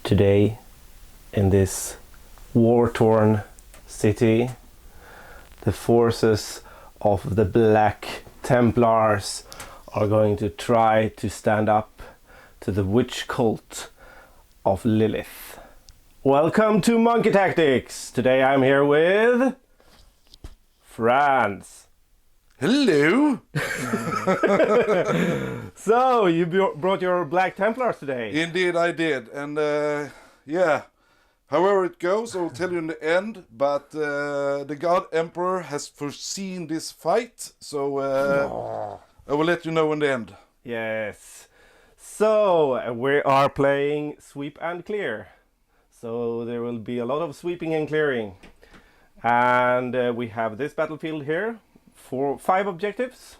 Today, in this war-torn city, the forces of the Black Templars are going to try to stand up to the Wych Cult of Lilith. Welcome to Monkey Tactics! Today I'm here with... Franz. Hello! So, you brought your Black Templars today? Indeed I did, and yeah, however it goes I will tell you in the end, but the God Emperor has foreseen this fight, so I will let you know in the end. Yes. So, we are playing Sweep and Clear. So, there will be a lot of sweeping and clearing. And we have this battlefield here. 5 objectives,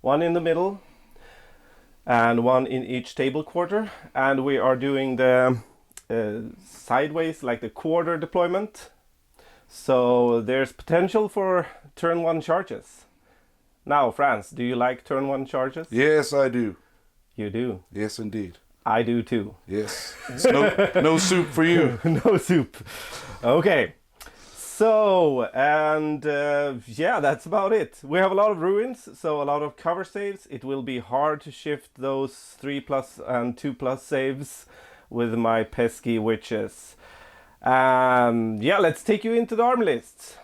1 in the middle and 1 in each table quarter, and we are doing the sideways, like the quarter deployment, so there's potential for turn 1 charges. Now, Franz, do you like turn 1 charges? Yes, I do. You do? Yes, indeed. I do too. Yes. It's no soup for you. No soup. Okay. So, and yeah, that's about it. We have a lot of ruins, so a lot of cover saves. It will be hard to shift those 3+ and 2+ saves with my pesky Wyches. Yeah, let's take you into the Armylist.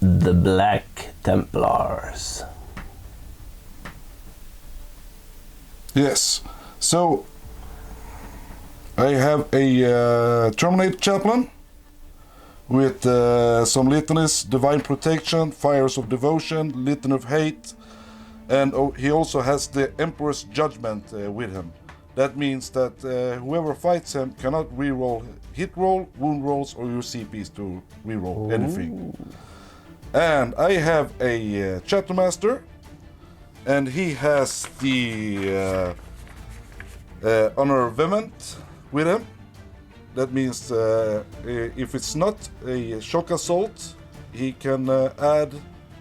The Black Templars. Yes. So, I have a Terminator Chaplain with some litanies, Divine Protection, Fires of Devotion, Litany of Hate, and he also has the Emperor's Judgment with him. That means that whoever fights him cannot reroll hit roll, wound rolls, or your CPs to reroll anything. And I have a Chapter Master, and he has the Honor Vehement with him. That means if it's not a shock assault, he can add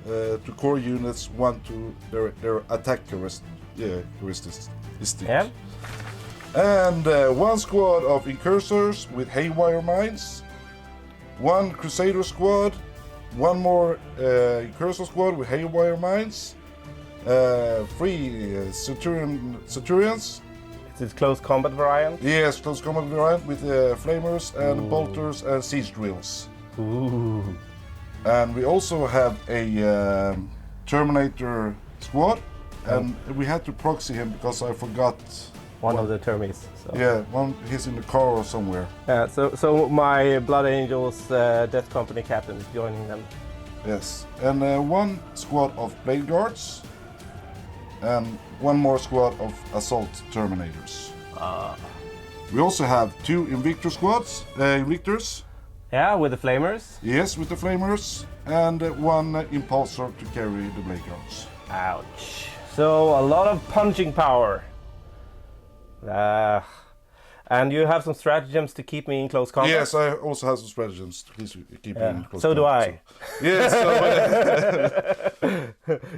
to core units 1 to their attack characteristics. Yeah. And 1 squad of Incursors with Haywire Mines, 1 Crusader squad, 1 more Incursor squad with Haywire Mines, 3 Centurions. It's close combat variant? Yes, close combat variant with flamers and bolters and siege drills. Ooh. And we also have a Terminator squad, and we had to proxy him because I forgot one of the termies. So. Yeah, he's in the car or somewhere. So my Blood Angels Death Company captain is joining them. Yes, and 1 squad of Blade Guards, and 1 more squad of Assault Terminators. We also have 2 Invictor squads, Invictors. Yeah, with the Flamers? Yes, with the Flamers, and 1 Impulsor to carry the Blade Guards. Ouch. So a lot of punching power. And you have some stratagems to keep me in close combat? Yes, I also have some stratagems to keep me in close combat. So do I. So. Yes.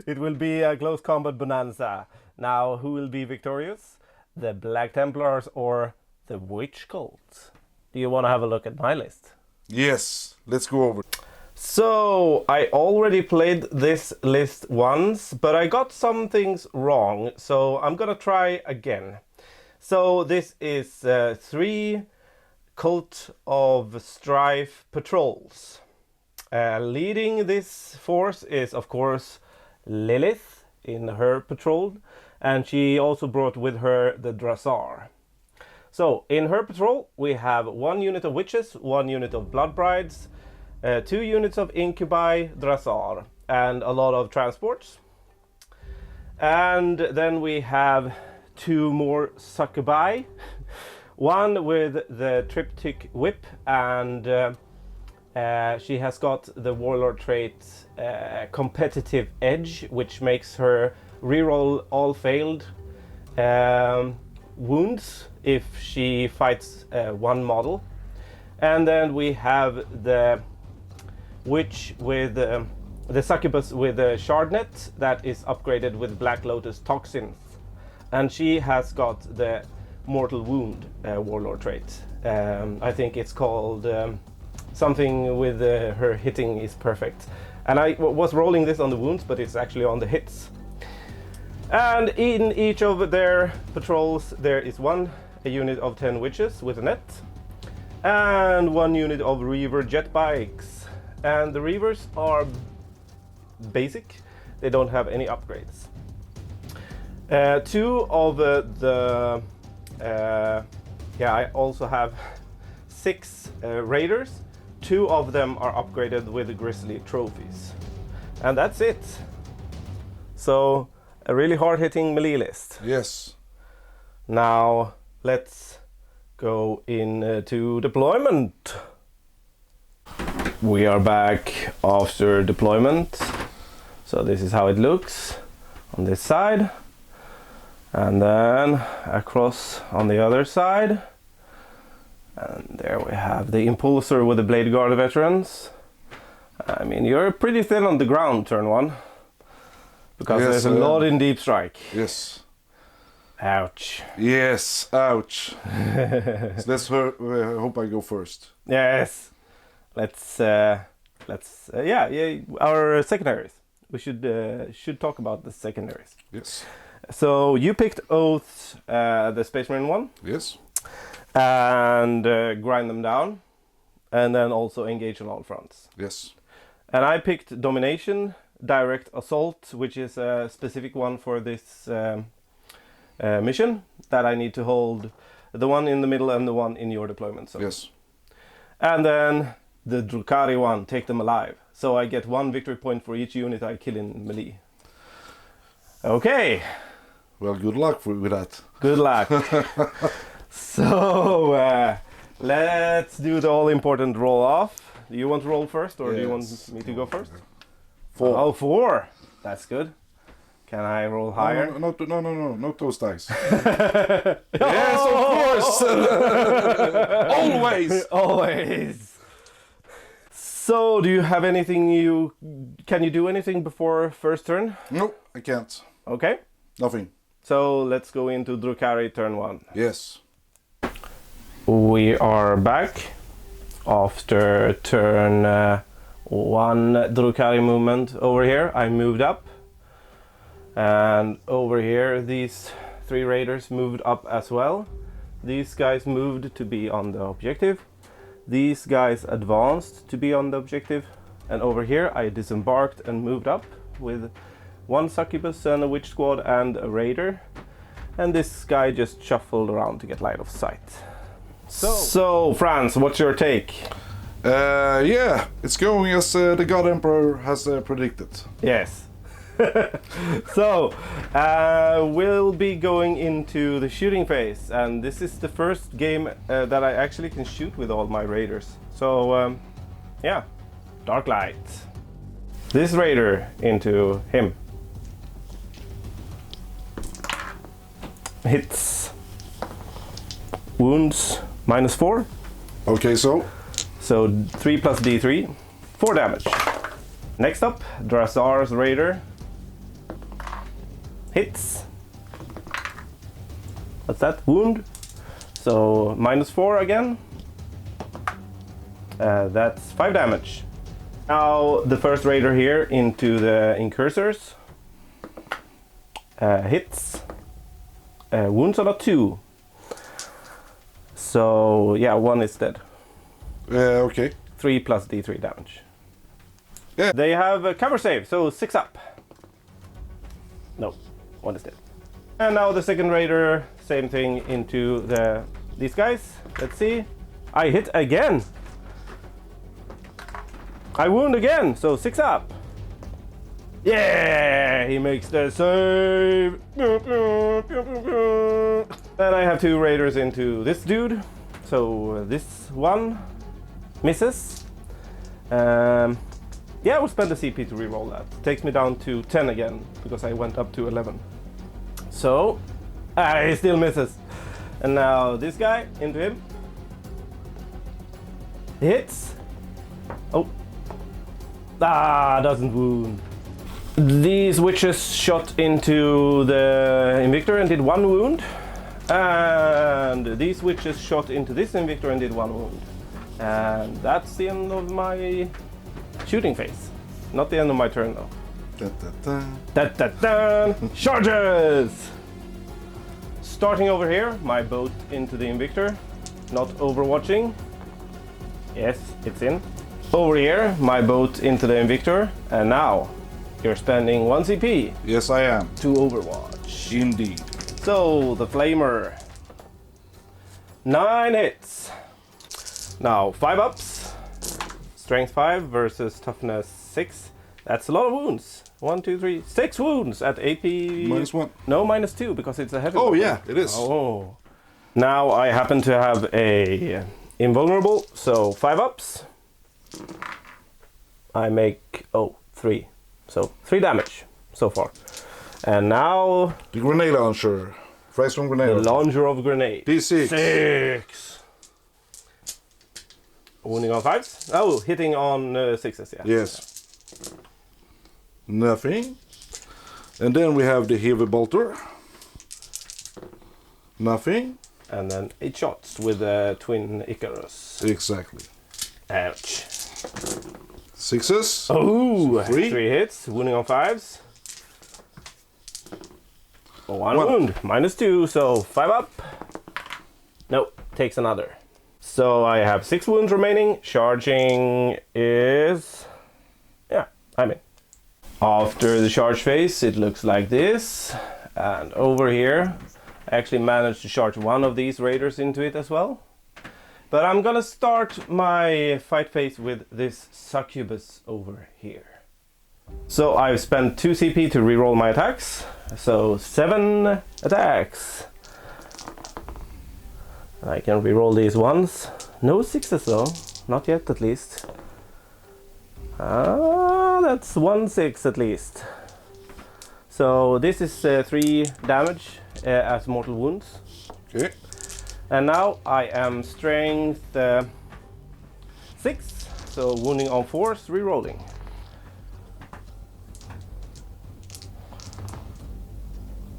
It will be a close combat bonanza. Now, who will be victorious? The Black Templars or the Wych Cult? Do you want to have a look at my list? Yes, let's go over. So, I already played this list once, but I got some things wrong, so I'm gonna try again. So, this is 3 Cult of Strife patrols. Leading this force is, of course, Lilith in her patrol, and she also brought with her the Drazhar. So, in her patrol, we have 1 unit of Wyches, 1 unit of Blood Brides, 2 units of Incubi, Drazhar, and a lot of transports. And then we have 2 more Succubi, 1 with the Triptych Whip, and she has got the Warlord trait Competitive Edge, which makes her reroll all failed wounds if she fights 1 model. And then we have the Witch with the Succubus with the Shardnet that is upgraded with Black Lotus Toxins. And she has got the mortal wound warlord trait. I think it's called something with her hitting is perfect. And I was rolling this on the wounds, but it's actually on the hits. And in each of their patrols there is a unit of 10 witches with a net, and 1 unit of reaver jet bikes. And the reavers are basic, they don't have any upgrades. 2 of I also have 6 raiders. 2 of them are upgraded with grizzly trophies. And that's it. So, a really hard-hitting melee list. Yes. Now, let's go into deployment. We are back after deployment. So this is how it looks on this side. And then across on the other side. And there we have the Impulsor with the Blade Guard veterans. I mean, you're pretty thin on the ground, turn 1. Because there's a lot in Deep Strike. Yes. Ouch. Yes, ouch. So let's hope I go first. Yes. Let's our secondaries. We should talk about the secondaries. Yes. So you picked Oaths, the Space Marine one. Yes. And grind them down, and then also engage on all fronts. Yes. And I picked Domination, Direct Assault, which is a specific one for this mission that I need to hold the one in the middle and the one in your deployment zone. Yes. And then the Drukhari one, Take Them Alive. So I get 1 victory point for each unit I kill in melee. Okay. Well, good luck with that. Good luck. So, let's do the all-important roll-off. Do you want to roll first, or do you want me to go first? 4. Oh, 4! That's good. Can I roll higher? No, not those dice. Yes, of course! Always! Always! So, do you have anything can you do anything before first turn? No, I can't. Okay. Nothing. So, let's go into Drukhari turn 1. Yes. We are back after turn 1 Drukhari movement over here. I moved up, and over here these 3 raiders moved up as well. These guys moved to be on the objective. These guys advanced to be on the objective, and over here I disembarked and moved up with 1 Succubus and a Witch Squad and a raider, and this guy just shuffled around to get line of sight. So, Franz, what's your take? Yeah, it's going as the God Emperor has predicted. Yes. So, we'll be going into the shooting phase, and this is the first game that I actually can shoot with all my raiders. So, yeah, Dark Light. This raider into him. Hits. Wounds. -4. Okay, so 3 plus D3, 4 damage. Next up, Drazhar's Raider. Hits. What's that? Wound. So -4 again. That's 5 damage. Now the first Raider here into the Incursors. Hits. Wounds on a 2. So, yeah, 1 is dead. Okay. 3 plus D3 damage. Yeah. They have a cover save, so 6 up. No, 1 is dead. And now the second raider, same thing into these guys. Let's see. I hit again. I wound again, so 6 up. Yeah, he makes the save. Then I have 2 raiders into this dude. So this one misses. Yeah, we'll spend the CP to reroll that. Takes me down to 10 again, because I went up to 11. So, he still misses. And now this guy, into him. Hits. Oh. Doesn't wound. These witches shot into the Invictor and did 1 wound. And these witches shot into this Invictor and did 1 wound. And that's the end of my shooting phase. Not the end of my turn though. Charges! Starting over here, my boat into the Invictor. Not overwatching. Yes, it's in. Over here, my boat into the Invictor. And now, you're spending 1 CP. Yes, I am. To overwatch. Indeed. So, the Flamer. 9 hits. Now, 5 ups. Strength 5 versus Toughness 6. That's a lot of wounds. 1, 2, 3, 6 wounds at AP. -1. No, -2 because it's a heavy Oh, weapon. yeah, it is. Oh. Now I happen to have a invulnerable, so 5 ups. I make 3. So 3 damage so far. And now The grenade launcher. Fries from grenade the launcher. launcher of grenade. D6. 6. Wounding on 5s. Oh, hitting on 6s, yeah. Yes. Nothing. And then we have the heavy bolter. Nothing. And then 8 shots with the twin Icarus. Exactly. Ouch. 6s. Oh, So 3. 3 hits, wounding on 5s. 1 One. wound, -2, so 5 up. Nope, takes another. So I have 6 wounds remaining. Charging is... yeah, I'm in. After the charge phase, it looks like this. And over here, I actually managed to charge 1 of these raiders into it as well. But I'm gonna start my fight phase with this Succubus over here. So I've spent 2 CP to reroll my attacks. So 7 attacks. I can reroll these ones. No 6s though, not yet at least. That's 1 6 at least. So this is 3 damage as mortal wounds. Okay. And now I am strength 6, so wounding on 4s, rerolling.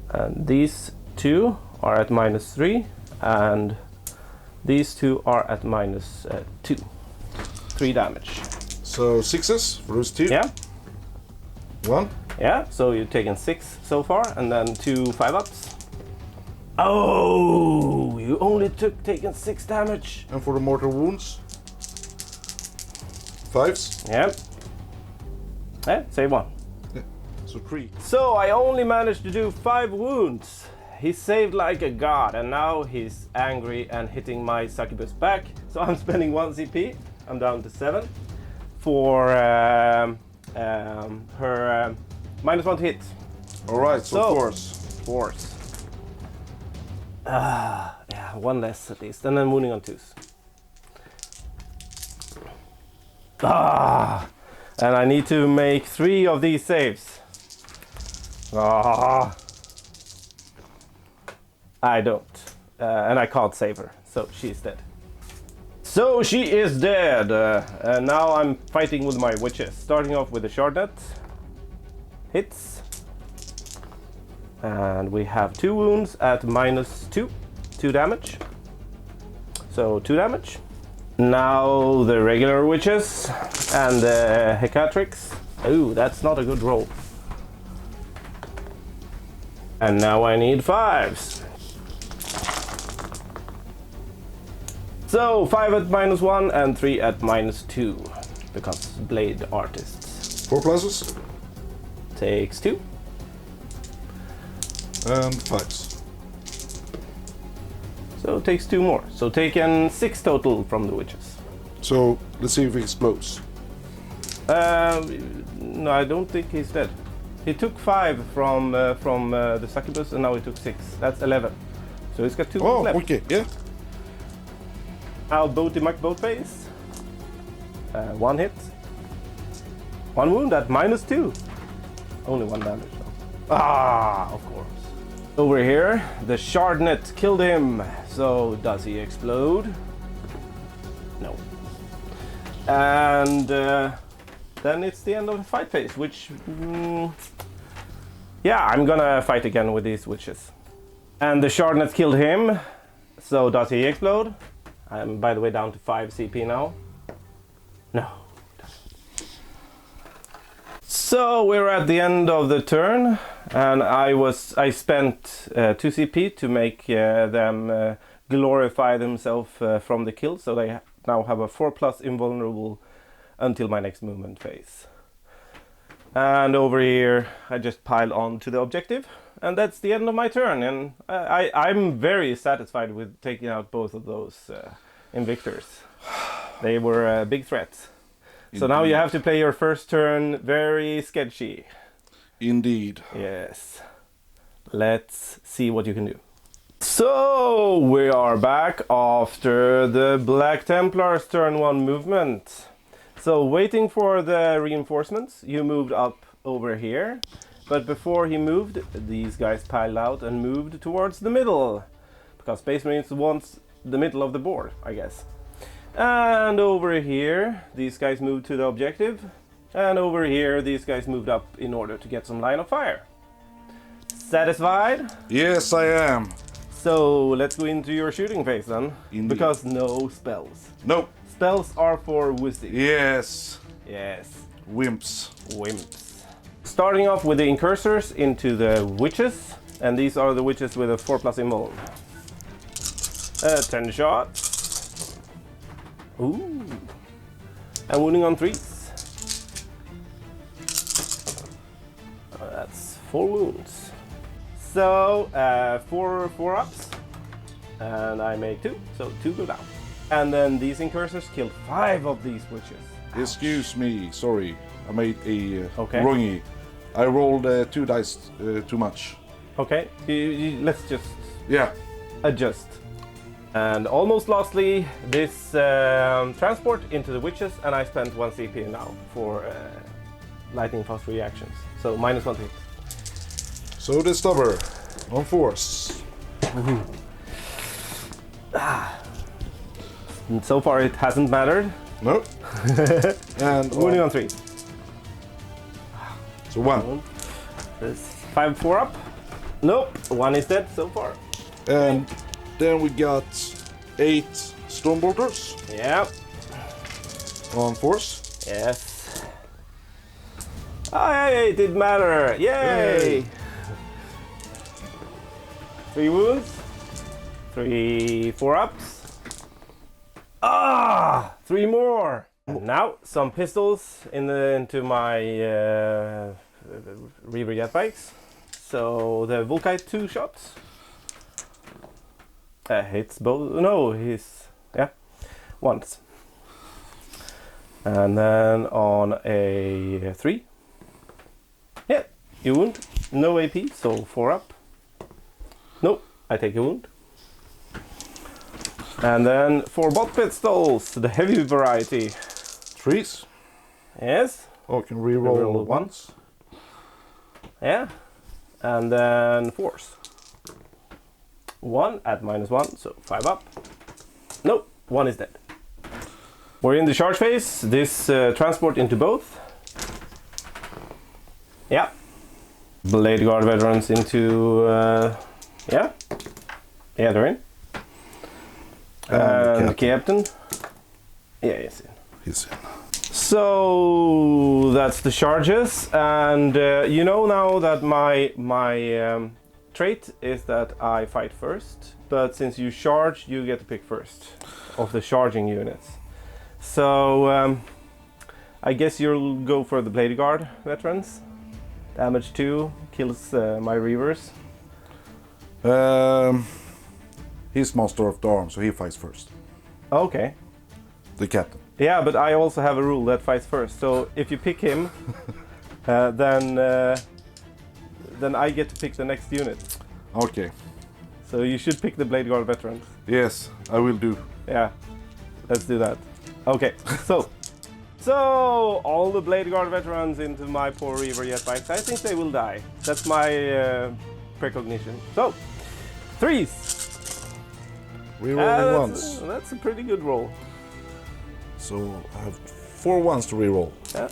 And these 2 are at -3, and these 2 are at -2. 3 damage. So 6s for those 2. Yeah, 1. yeah, so you've taken 6 so far, and then 2 5-ups. Oh, you only taken 6 damage. And for the mortal wounds. 5s. Yep. Yeah, save 1. So 3. So I only managed to do 5 wounds. He saved like a god, and now he's angry and hitting my Succubus back. So I'm spending 1 CP. I'm down to 7 for her -1 to hit. All right, so Force. Yeah, 1 less at least, and then wounding on 2s. And I need to make 3 of these saves. I don't. And I can't save her, so she's dead. So she is dead. And now I'm fighting with my witches. Starting off with the Shardnet. Hits. And we have 2 wounds at -2. 2 damage. So 2 damage. Now the regular witches and the Hekatrix. Oh, that's not a good roll. And now I need 5s. So 5 at -1 and 3 at -2. Because blade artists. 4 pluses. Takes 2. And 5s. So it takes 2 more. So taken 6 total from the witches. So let's see if it explodes. No, I don't think he's dead. He took 5 from the Succubus, and now he took 6. That's 11. So he's got 2 Oh, left. okay, yeah. I'll boat him both ways. 1 hit. 1 wound at -2. Only 1 damage though. Of course. Over here, the Shardnet killed him. So does he explode? No. And then it's the end of the fight phase, which... yeah, I'm gonna fight again with these witches. And the Shardnet killed him. So does he explode? I'm, by the way, down to 5 CP now. No. So we're at the end of the turn, and I spent 2 CP to make them glorify themselves from the kill, so they now have a 4+ invulnerable until my next movement phase. And over here I just pile on to the objective, and that's the end of my turn. And I'm very satisfied with taking out both of those Invictors. They were big threats. So now you have to play your first turn very sketchy. Indeed. Yes. Let's see what you can do. So we are back after the Black Templars turn 1 movement. So waiting for the reinforcements, you moved up over here. But before he moved, these guys piled out and moved towards the middle. Because Space Marines wants the middle of the board, I guess. And over here, these guys moved to the objective. And over here, these guys moved up in order to get some line of fire. Satisfied? Yes, I am. So let's go into your shooting phase then. Indeed. Because no spells. Nope. Spells are for Wisdom. Yes. Yes. Wimps. Wimps. Starting off with the incursors into the Wyches. And these are the Wyches with a 4+ invuln. 10 shots. Ooh. And wounding on 3s. That's 4 wounds. So 4 ups. And I make 2, so 2 go down. And then these incursors killed 5 of these Wyches. Excuse me, sorry. I made a Okay. wrongy. I rolled 2 dice too much. Okay, let's just Yeah. adjust. And almost lastly, this transport into the Wyches, and I spent 1 CP now for lightning fast reactions. So -1 to hit. So the stubber on force. And so far it hasn't mattered. No. And Wounding on 3. So 1. There's 5 4 up. Nope, 1 is dead so far. And then we got 8 Stormbolters Yeah. on force. Yes. Hey, it didn't matter. Yay! Yay. 3 wounds. 3 4 ups. Ah! 3 more. And now some pistols into my Reaver jet bikes. So the Volkite 2 shots. Hits both. No, he's once. And then on a 3. Yeah, you wound. No AP, so 4 up. Nope, I take a wound. And then 4 bot pistols, the heavy variety. 3s. Yes. Oh, can reroll Reroll once. Yeah. And then 4s. 1 at -1, so 5 up. Nope, 1 is dead. We're in the charge phase. This transport into both. Yeah. Blade Guard veterans into... yeah, they're in. And the captain. Yeah, he's in. He's in. So that's the charges, and you know now that my trait is that I fight first, but since you charge, you get to pick first of the charging units. So I guess you'll go for the Blade Guard veterans. Damage 2 kills my Reavers. He's Master of the Arm, so he fights first. Okay. The captain. Yeah, but I also have a rule that fights first. So if you pick him, then I get to pick the next unit. Okay. So you should pick the Blade Guard veterans. Yes, I will do. Yeah, let's do that. Okay, so all the Blade Guard veterans into my poor Reaver jet bikes. I think they will die. That's my precognition. So 3s. Rerolling once. That's a pretty good roll. So I have 4 1s to reroll. Yeah.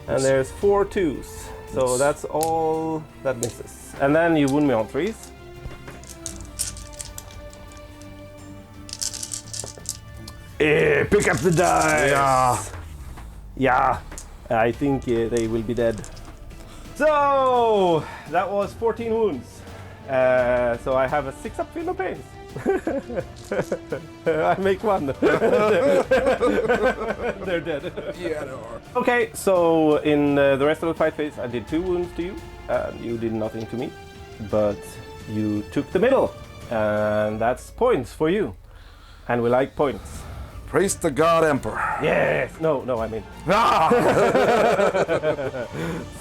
And there's 4 2s. So Yes. that's all that misses. And then you wound me on 3s. Pick up the dice! Yeah. Yeah, I think they will be dead. So, that was 14 wounds. So I have a 6 up feel of pain. I make 1. They're dead. Yeah, they are. Okay, so in the rest of the fight phase, I did 2 wounds to you, and you did nothing to me, but you took the middle, and that's points for you, and we like points. Praise the God Emperor. Yes. No, I mean. Ah!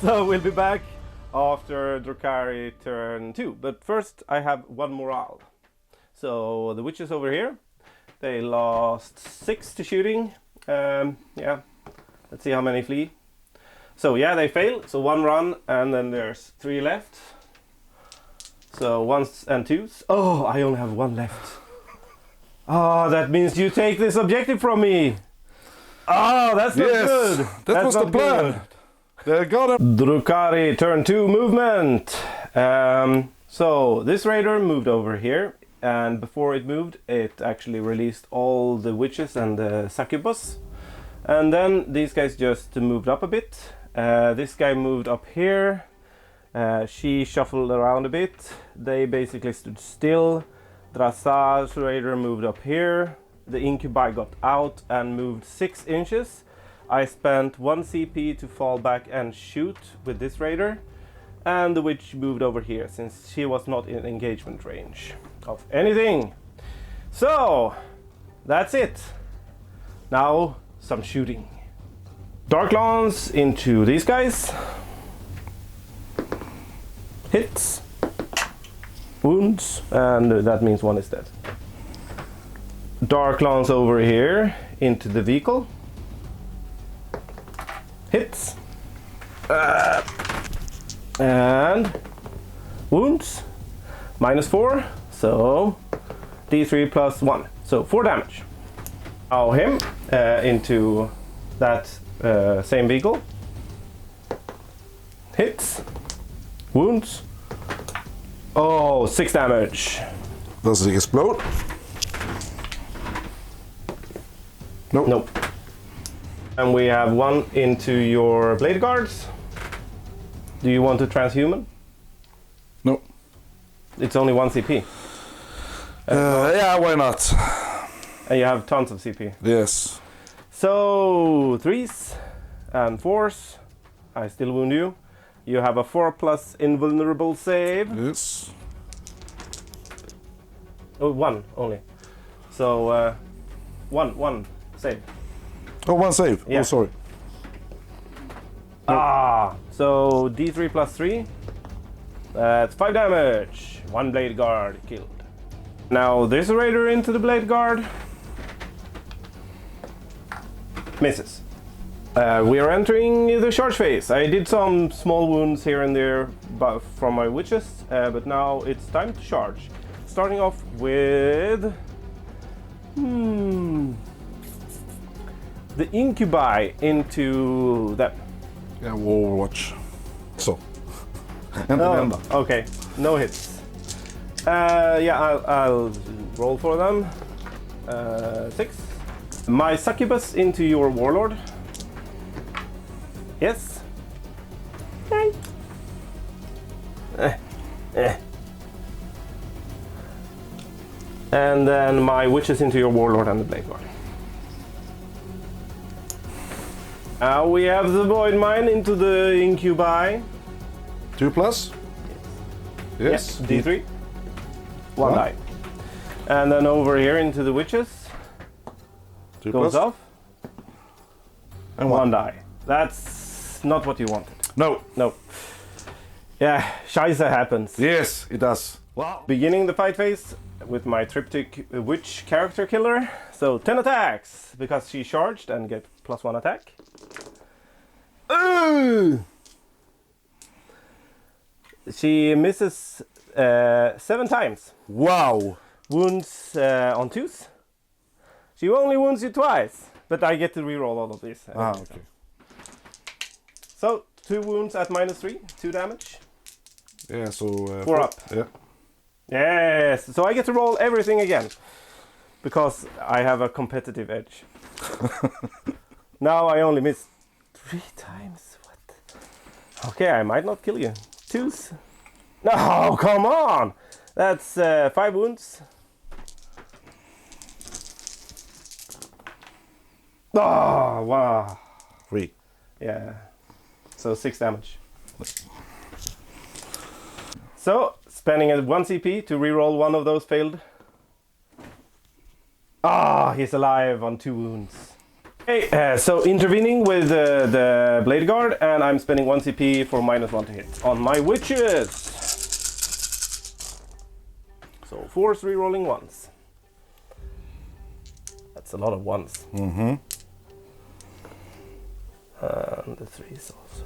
So we'll be back after Drukhari turn 2, but first I have 1 morale. So the witches over here, they lost 6 to shooting. Yeah, let's see how many flee. So yeah, they fail. So 1 run, and then there's 3 left. So 1s and 2s. Oh, I only have 1 left. Oh, that means you take this objective from me. Oh, that's not Yes, good. that That's was the not plan. They got him. Drukhari turn 2 movement. So this raider moved over here, and before it moved, it actually released all the witches and the succubus. And then these guys just moved up a bit. This guy moved up here. She shuffled around a bit. They basically stood still. Drazhar's raider moved up here. The Incubi got out and moved 6 inches. I spent 1 CP to fall back and shoot with this raider. And the witch moved over here since she was not in engagement range of anything. So, that's it. Now, some shooting. Dark Lance into these guys. Hits. Wounds, and that means 1 is dead. Dark Lance over here into the vehicle. Hits. And wounds. -4, so D3 plus 1, so 4 damage. Now him into that same vehicle. Hits. Wounds. Oh, 6 damage. Does it explode? Nope. Nope. And we have 1 into your blade guards. Do you want to transhuman? No. It's only 1 CP. Yeah, why not? And you have tons of CP. Yes. So 3s and 4s. I still wound you. You have a 4+ invulnerable save. Yes. Oh, 1 only. So 1 save. Oh, 1 save. Yeah. Oh, sorry. So D3 plus 3. That's 5 damage. 1 blade guard killed. Now this raider into the blade guard. Misses. We are entering the charge phase. I did some small wounds here and there from my witches, but now it's time to charge. Starting off with the Incubi into that. Yeah, Overwatch. So. And Oh, remember. okay, no hits. Yeah, I'll roll for them. 6. My Succubus into your Warlord. Yes. And then my Witches into your Warlord and the Blade Guard. Now we have the Void Mine into the Incubi. 2 plus? Yes. Yeah, D3. 1 One. die. And then over here into the Witches. 2 Goes plus? off. And 1 1. die. That's not what you wanted. No. No. Yeah, Scheisse happens. Yes, it does. Wow. Beginning the fight phase with my triptych witch character killer. So 10 attacks because she charged and get +1 attack. Ooh! She misses 7 times. Wow. Wounds on 2s. She only wounds you twice, but I get to reroll all of these. Okay. So 2 wounds at -3, 2 damage. Yeah, so... 4 up. Yeah. Yes, so I get to roll everything again. Because I have a competitive edge. Now I only miss 3 times. What? Okay, I might not kill you. 2s. No, come on! That's 5 wounds. Oh, wow. 3. Yeah. So 6 damage. So, spending a 1 CP to reroll one of those failed. Ah, he's alive on 2 wounds. Okay, so intervening with the Blade Guard, and I'm spending 1 CP for -1 to hit on my Wyches. So 4's rerolling 1s. That's a lot of 1s. Mm-hmm. And the 3's also.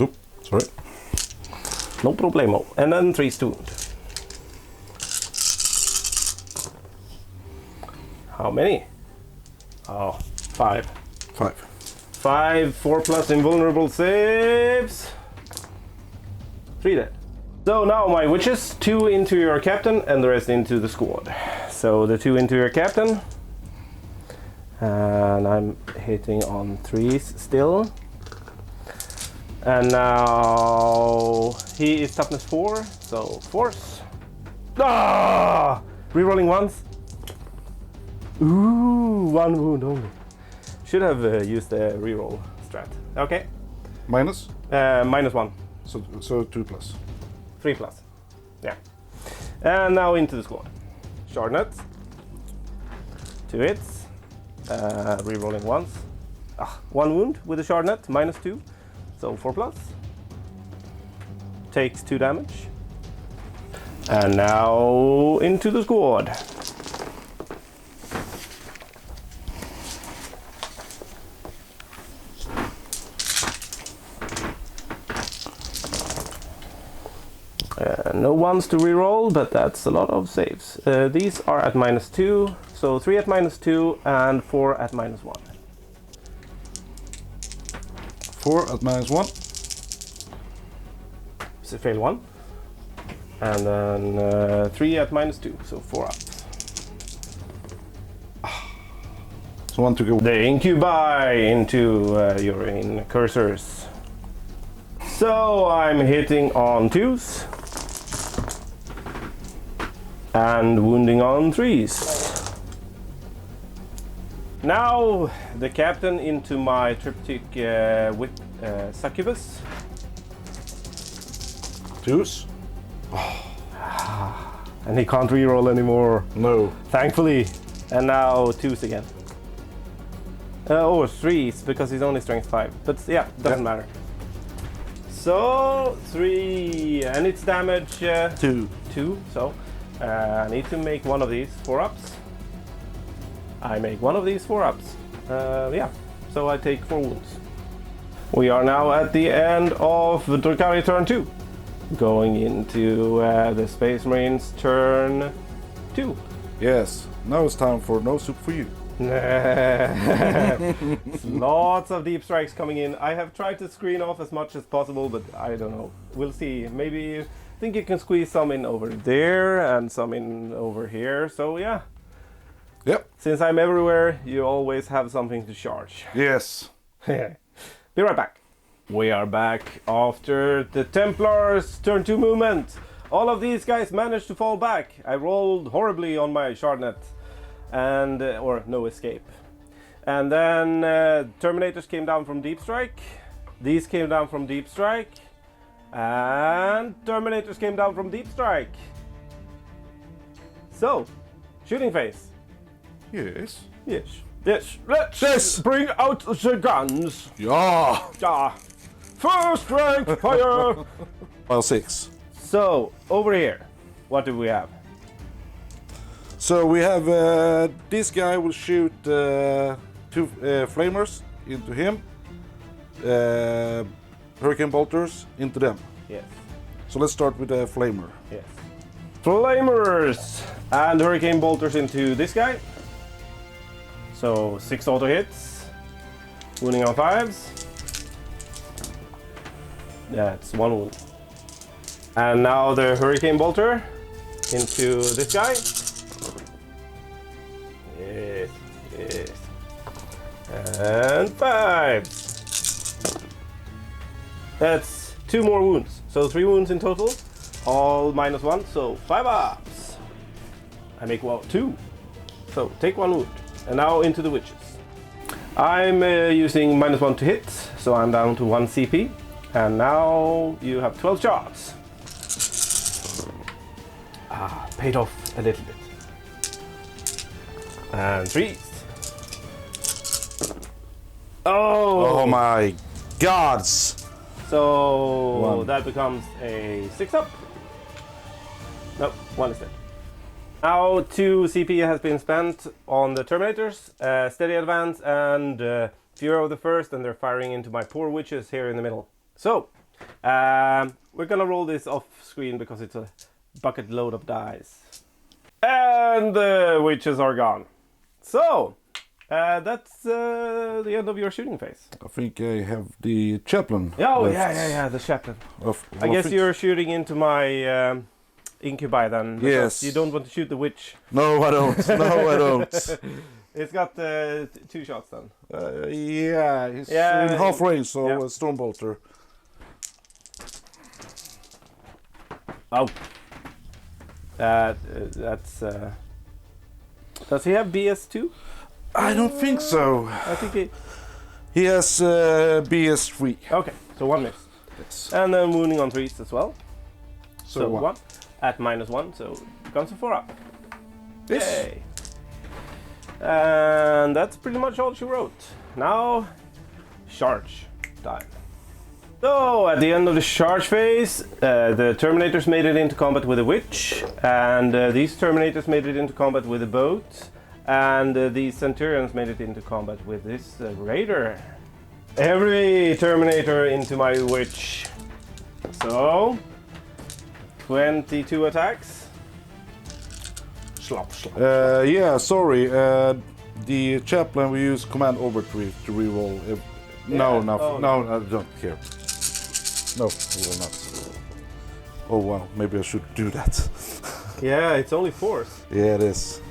Oop, sorry. No problemo. And then 3's to wound. How many? Oh, 5. 5. 5, 4+ invulnerable saves. 3 dead. So now my Wyches, 2 into your captain and the rest into the squad. So the 2 into your captain. And I'm hitting on 3s still. And now he is toughness 4, so force. Ah! Rerolling 1s. Ooh, 1 wound only. Should have used the reroll strat. Okay. Minus? -1. So 2 plus. 3 plus. Yeah. And now into the squad. Shardnet. 2 hits. Rerolling 1s. 1 wound with the Shardnet, -2. So 4 plus. Takes 2 damage. And now into the squad. No 1s to reroll, but that's a lot of saves. These are at -2, so 3 at -2 and 4 at -1. 4 at -1. So fail 1. And then 3 at -2, so 4 up. So 1 to go. The Incubi into your cursors. So I'm hitting on 2s. And wounding on 3s. Now the captain into my triptych with Succubus. 2s. And he can't reroll anymore. No. Thankfully. And now 2s again. 3s because he's only strength 5. But yeah, doesn't matter. So 3 and it's damage 2. 2. So I need to make one of these 4-ups. I make one of these 4-ups. Yeah, so I take 4 wounds. We are now at the end of Drukhari turn 2. Going into the Space Marines turn 2. Yes, now it's time for no soup for you. Lots of deep strikes coming in. I have tried to screen off as much as possible, but I don't know. We'll see. Maybe I think you can squeeze some in over there and some in over here. So yeah. Yep. Since I'm everywhere, you always have something to charge. Yes. Be right back. We are back after the Templars turn 2 movement. All of these guys managed to fall back. I rolled horribly on my Shardnet. And or no escape. And then Terminators came down from Deep Strike. These came down from Deep Strike. And Terminators came down from Deep Strike. So, shooting phase. Yes. Yes. Yes. Let's bring out the guns. Yeah. Yeah. First strength fire. Well, 6. So, over here, what do we have? So we have this guy will shoot 2 flamers into him, hurricane bolters into them. Yes. So let's start with the flamer. Yes. Flamers and hurricane bolters into this guy. So 6 auto hits. Wounding on 5s. Yeah, it's 1 wound. And now the Hurricane Bolter into this guy. Yes, yes. And 5s. That's 2 more wounds. So 3 wounds in total. All -1, so 5 ups. I make 2. So take 1 wound. And now into the Wyches. I'm using -1 to hit, so I'm down to 1 CP. And now you have 12 shots. Paid off a little bit. And 3s. Oh! Oh my gods! So 1. that becomes a 6 up. No, 1 is dead. Now 2 CP has been spent on the Terminators, steady advance and Fury of the First, and they're firing into my poor Wyches here in the middle. So we're gonna roll this off screen because it's a bucket load of dice. And the Wyches are gone. So that's the end of your shooting phase. I think I have the chaplain. Oh, left. yeah, the chaplain. I I guess you're shooting into my Incubi then. Because Yes. you don't want to shoot the Witch. No, I don't. No, I don't. It's got 2 shots then. Yeah, he's Yeah, in half range, so yeah. a Stormbolter. Oh. That's... Does he have BS2? I don't think so. I think He has BS3. Okay, so 1 miss. Yes. And then wounding on 3s as well. So 1. 1 at -1, so guns are 4 up. Yes. Yay! And that's pretty much all she wrote. Now, charge time. So, at the end of the charge phase, the Terminators made it into combat with a Witch, and these Terminators made it into combat with a boat, and these Centurions made it into combat with this Raider. Every Terminator into my Witch. So, 22 attacks. Slap. Yeah, sorry. The chaplain we use command over to reroll. No, I don't care. No, we will not. Oh wow, maybe I should do that. Yeah, it's only 4s. Yeah, it is.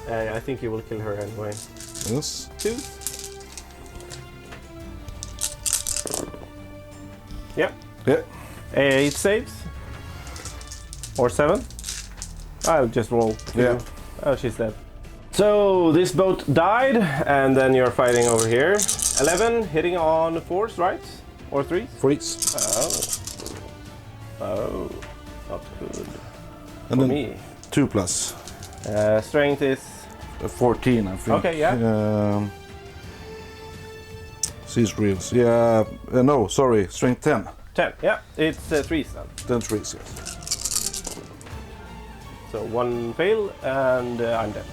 I think you will kill her anyway. Yes. 2. Yep. Yeah. 8 saves. Or 7. I'll just roll. Yeah. Oh, she's dead. So this boat died, and then you're fighting over here. 11 hitting on 4s, right? Or 3s? Freeze. Oh, not good. And For then me. 2+. Strength is 14, I think. Okay, yeah. These reels. Yeah. No, sorry. Strength 10. 10. Yeah, it's 3s then. Then 3s, yes. So 1 fail, and I'm dead.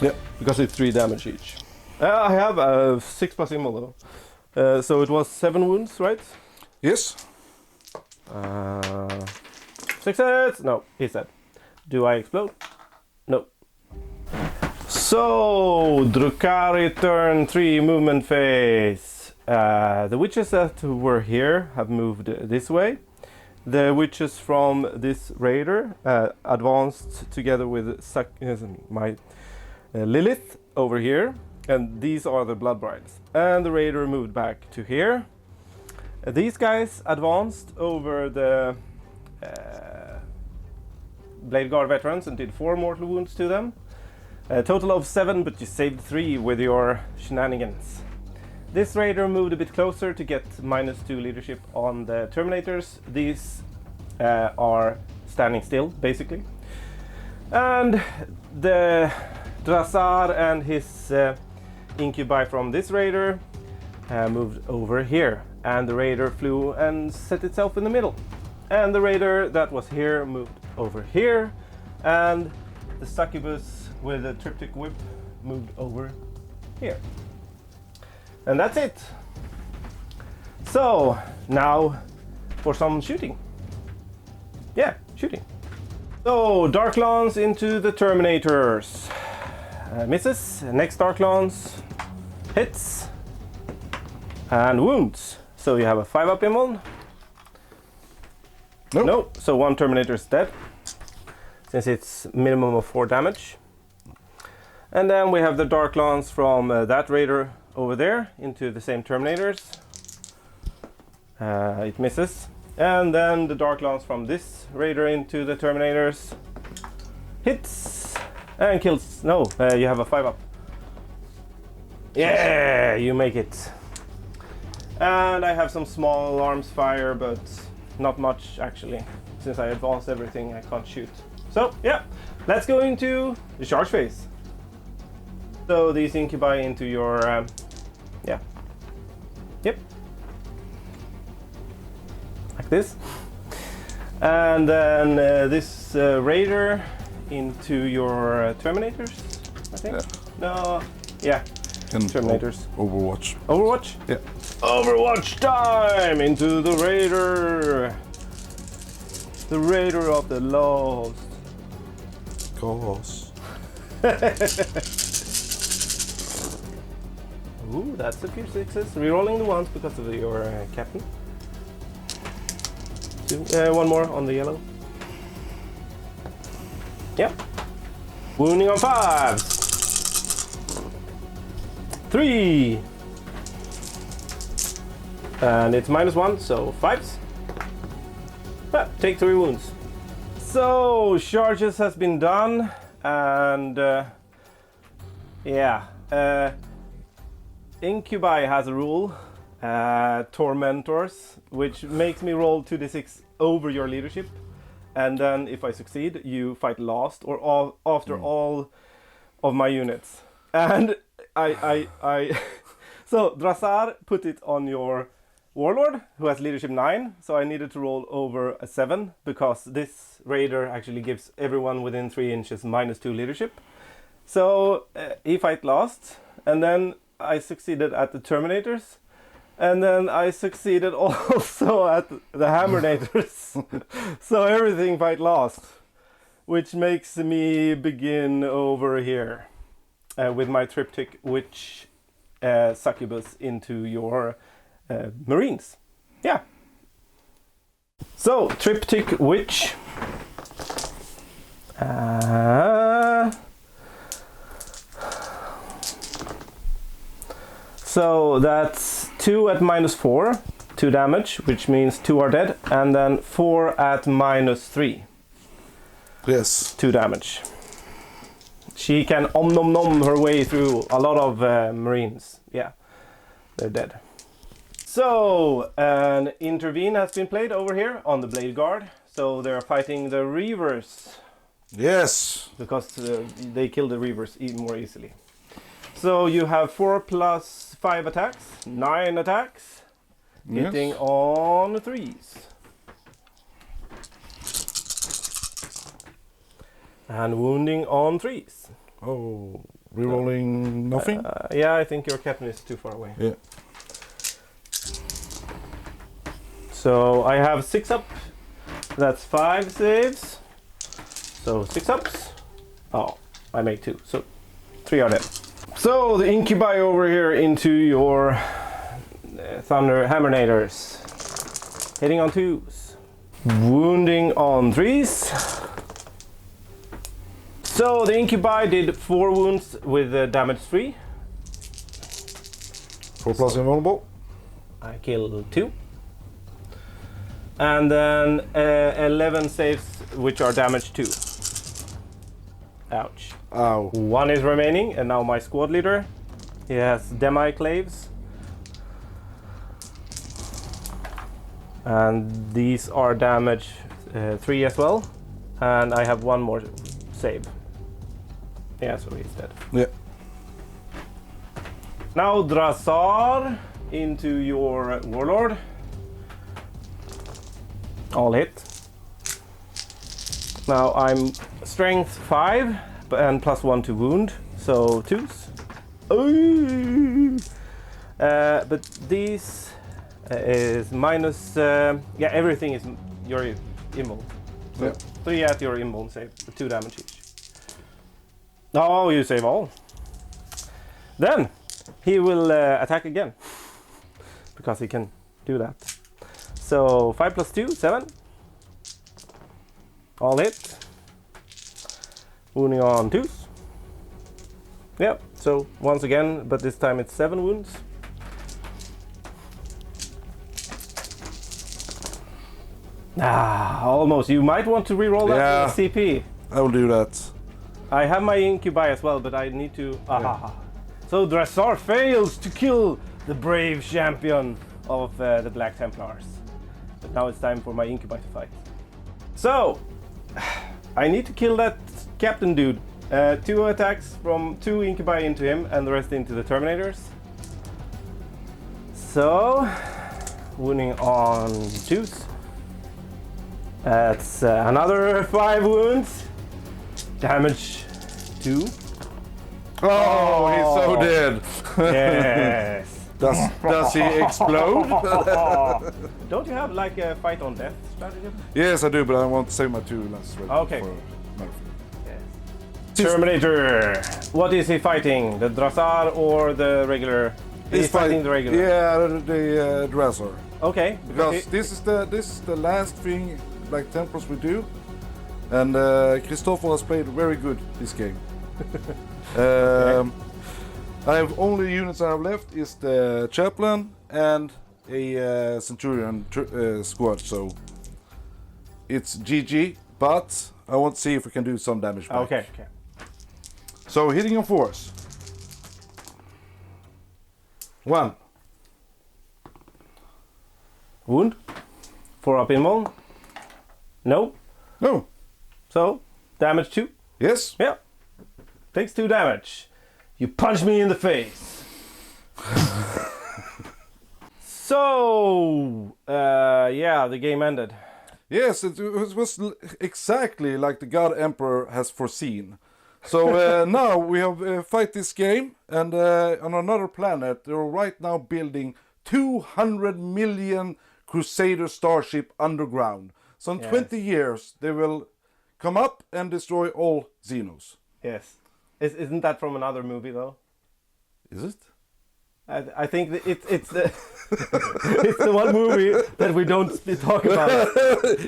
Yep. Because it's 3 damage each. I have 6+ immo though. So it was 7 wounds, right? Yes. 6 hits! No, he's dead. Do I explode? No. So, Drukhari turn 3 movement phase. The Wyches that were here have moved this way. The Wyches from this raider advanced together with my Lilith over here, and these are the Blood Brides. And the raider moved back to here. These guys advanced over the Blade Guard veterans and did 4 mortal wounds to them. A total of 7, but you saved 3 with your shenanigans. This raider moved a bit closer to get -2 leadership on the Terminators. These are standing still, basically. And the Drazhar and his Incubi from this raider moved over here. And the raider flew and set itself in the middle. And the raider that was here moved over here. And the Succubus with the Triptych Whip moved over here. And that's it. So, now for some shooting. Yeah, shooting. So, Dark Lance into the Terminators. Misses. Next Dark Lance hits. And wounds. So you have a 5-up invuln. Nope. No, so one Terminator is dead. Since it's minimum of 4 damage. And then we have the Dark Lance from that Raider over there into the same Terminators. It misses. And then the Dark Lance from this Raider into the Terminators. Hits and kills. No, you have a 5-up. Yeah, you make it. And I have some small arms fire, but not much actually. Since I advanced everything, I can't shoot. So yeah, let's go into the charge phase. So these Incubi into your, yeah, yep, like this. And then this Raider into your Terminators, I think. Yeah. No, yeah. And Terminators. Overwatch. Overwatch? Yeah. Overwatch time! Into the Raider! The Raider of the Lost. Cause. Ooh, that's a few 6s. Rerolling the 1s because of your captain. One more on the yellow. Yep. Wounding on 5s. 3. And it's -1, so 5s. Take 3 wounds. So charges has been done, and yeah, Incubi has a rule, Tormentors, which makes me roll 2d6 over your leadership, and then if I succeed, you fight last or after all of my units. And I so Drazhar put it on your Warlord, who has leadership 9, so I needed to roll over a 7, because this Raider actually gives everyone within 3 inches -2 leadership. So he fight last, and then I succeeded at the Terminators, and then I succeeded also at the Hammernators. So everything fight last, which makes me begin over here with my triptych, which Succubus into your Marines. Yeah. So triptych witch. So that's 2 at -4, 2 damage, which means 2 are dead, and then 4 at -3. Yes. 2 damage. She can nom her way through a lot of Marines. Yeah, they're dead. So, an intervene has been played over here on the Blade Guard. So they're fighting the Reavers. Yes. Because they kill the Reavers even more easily. So you have 4 + 5 attacks, 9 attacks, hitting Yes. on 3s. And wounding on 3s. Oh, rerolling nothing? Yeah, I think your captain is too far away. Yeah. So I have 6 up. That's 5 saves. So 6 ups. Oh, I make 2. So 3 are dead. So the Incubi over here into your Thunder Hammernators. Hitting on 2s. Wounding on 3s. So the Incubi did 4 wounds with damage 3. 4+ invulnerable. I killed 2. And then 11 saves, which are damage 2. Ouch. Ow. 1 is remaining, and now my squad leader. He has Demiklaives. And these are damage 3 as well. And I have 1 more save. Yeah, so he's dead. Yeah. Now Drazhar into your Warlord. All hit. Now I'm strength 5 and +1 to wound, so 2s. But these is minus. Yeah, everything is your invuln. So Yeah. 3 at your invuln save, 2 damage each. Oh, you save all. Then he will attack again. because he can do that. So 5 plus 2, 7. All hit. Wounding on 2s. Yep, so once again, but this time it's 7 wounds. Almost. You might want to reroll that CP. I will do that. I have my Incubi as well, but I need to... So Drazhar fails to kill the brave champion of the Black Templars. But now it's time for my Incubi to fight. So, I need to kill that captain dude. 2 attacks from 2 Incubi into him and the rest into the Terminators. So, wounding on 2s. That's another 5 wounds. Damage 2. Oh, he's so dead. Yes. Does he explode? Don't you have like a fight on death stratagem? Yes, I do, but I want to save my 2 last right Okay. for another thing. Yes. Terminator. What is he fighting? The Drazhar or the regular? He's fighting the regular. Yeah, the Drazhar. Okay. Because this is the last thing like Templars we do, and Christopher has played very good this game. I have only units I have left is the chaplain and a centurion squad, so it's GG. But I want to see if we can do some damage back. Okay. So hitting on force. 1. Wound. 4 up in 1. No. No. So damage 2. Yes. Yeah. Takes 2 damage. You punch me in the face. So, yeah, the game ended. Yes, it was exactly like the God Emperor has foreseen. So now we have fight this game, and on another planet they're right now building 200 million Crusader starship underground. So in 20 years they will come up and destroy all Xenos. Yes. Isn't that from another movie though? Is it? I think that it's the it's the one movie that we don't talk about.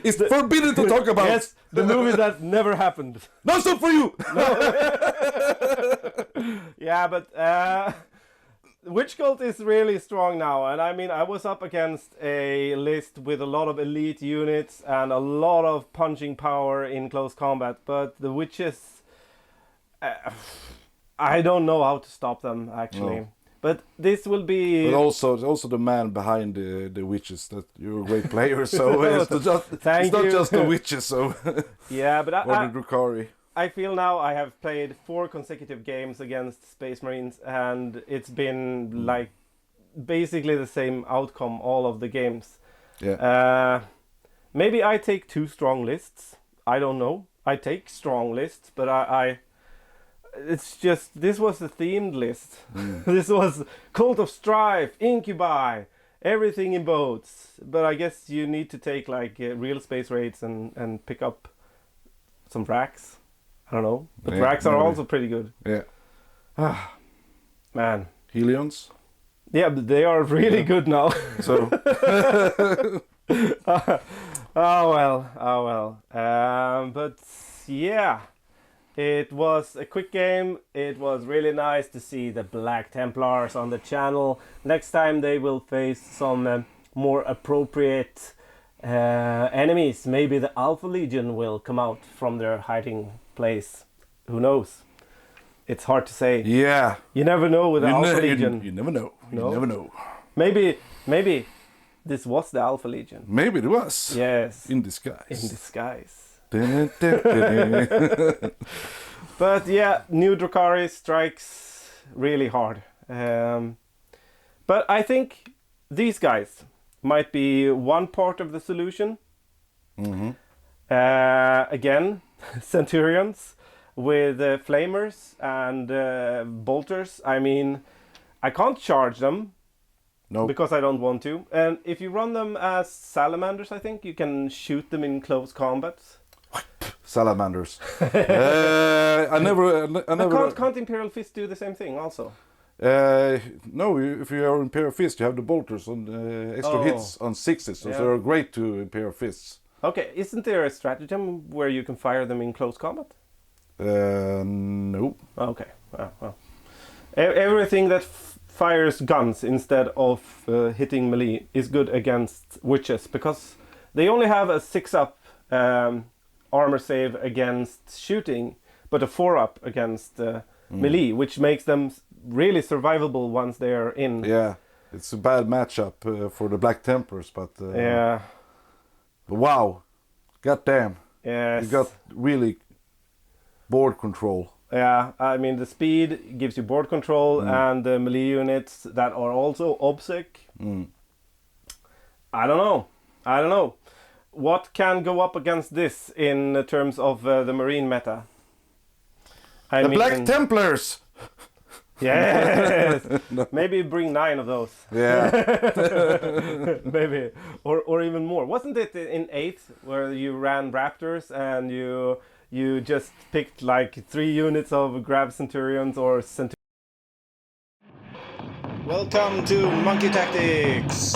It's forbidden to talk about. Yes, the movie that never happened. No, it's not for you. Yeah, but Wych Cult is really strong now, and I mean I was up against a list with a lot of elite units and a lot of punching power in close combat, but the Wyches, I don't know how to stop them actually. No. But this will be. But also the man behind the Wyches. That you're a great player, so it's not just the Wyches. So yeah, but or the Drukhari. I feel now I have played 4 consecutive games against Space Marines, and it's been like basically the same outcome all of the games. Yeah. Maybe I take 2 strong lists. I don't know. I take strong lists, but I it's just, this was a themed list. This was Cult of Strife, Incubi, everything in boats. But I guess you need to take like real space raids and pick up some racks. I don't know. But racks are also pretty good. Yeah. Man. Helions? Yeah, but they are really good now. So. Oh well. But yeah. It was a quick game. It was really nice to see the Black Templars on the channel. Next time they will face some more appropriate enemies. Maybe the Alpha Legion will come out from their hiding place. Who knows? It's hard to say. Yeah. You never know with the Alpha Legion. You never know. You never know. Maybe this was the Alpha Legion. Maybe it was. Yes. In disguise. In disguise. But yeah, new Drukhari strikes really hard. But I think these guys might be one part of the solution. Again, Centurions with Flamers and Bolters. I mean, I can't charge them. No. Because I don't want to. And if you run them as Salamanders, I think you can shoot them in close combat. Salamanders. I never. Can't Imperial Fist do the same thing also? No, if you are Imperial Fist, you have the bolters on extra hits on 6s, so they're great to Imperial Fists. Okay, isn't there a stratagem where you can fire them in close combat? No. Okay, well. Everything that fires guns instead of hitting melee is good against Wyches, because they only have a 6-up armor save against shooting, but a 4-up against melee, which makes them really survivable once they are in. Yeah, it's a bad matchup for the Black Templars, but Yeah. wow, goddamn, Yes. you got really board control. Yeah, I mean the speed gives you board control, and the melee units that are also obsec. I don't know. What can go up against this in terms of the marine meta? The Black Templars! Yes! Maybe bring 9 of those. Yeah. Maybe. Or even more. Wasn't it in 8th where you ran Raptors and you just picked like 3 units of Grab Centurions or Centurions? Welcome to Monkey Tactics.